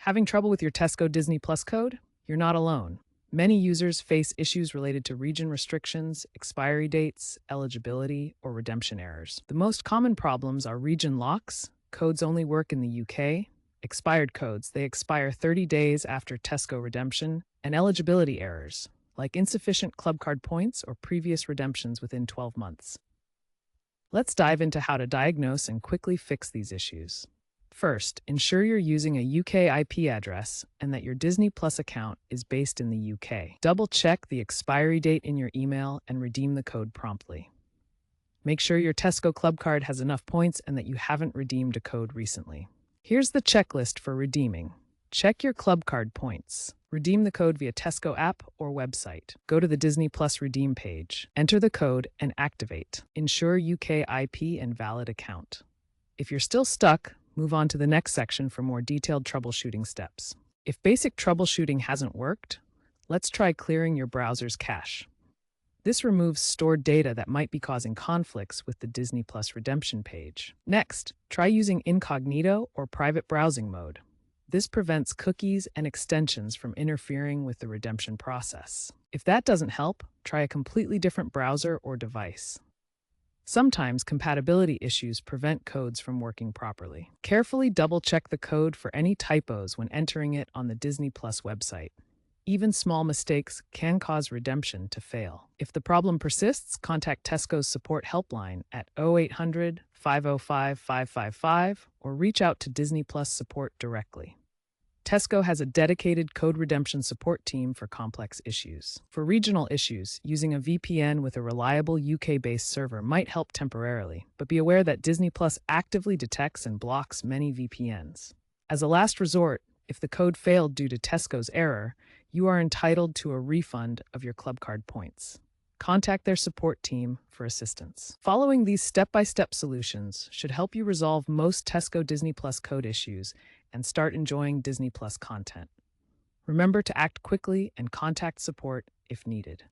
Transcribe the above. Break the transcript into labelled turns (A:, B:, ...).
A: Having trouble with your Tesco Disney Plus code? You're not alone. Many users face issues related to region restrictions, expiry dates, eligibility, or redemption errors. The most common problems are region locks, codes only work in the UK, expired codes, they expire 30 days after Tesco redemption, and eligibility errors, like insufficient club card points or previous redemptions within 12 months. Let's dive into how to diagnose and quickly fix these issues. First, ensure you're using a UK IP address and that your Disney Plus account is based in the UK. Double-check the expiry date in your email and redeem the code promptly. Make sure your Tesco Club card has enough points and that you haven't redeemed a code recently. Here's the checklist for redeeming. Check your Club card points. Redeem the code via Tesco app or website. Go to the Disney Plus redeem page. Enter the code and activate. Ensure UK IP and valid account. If you're still stuck, move on to the next section for more detailed troubleshooting steps. If basic troubleshooting hasn't worked, let's try clearing your browser's cache. This removes stored data that might be causing conflicts with the Disney Plus redemption page. Next, try using incognito or private browsing mode. This prevents cookies and extensions from interfering with the redemption process. If that doesn't help, try a completely different browser or device. Sometimes compatibility issues prevent codes from working properly. Carefully double-check the code for any typos when entering it on the Disney Plus website. Even small mistakes can cause redemption to fail. If the problem persists, contact Tesco's support helpline at 0800 505 555 or reach out to Disney Plus support directly. Tesco has a dedicated code redemption support team for complex issues. For regional issues, using a VPN with a reliable UK-based server might help temporarily, but be aware that Disney Plus actively detects and blocks many VPNs. As a last resort, if the code failed due to Tesco's error, you are entitled to a refund of your club card points. Contact their support team for assistance. Following these step-by-step solutions should help you resolve most Tesco Disney Plus code issues and start enjoying Disney Plus content. Remember to act quickly and contact support if needed.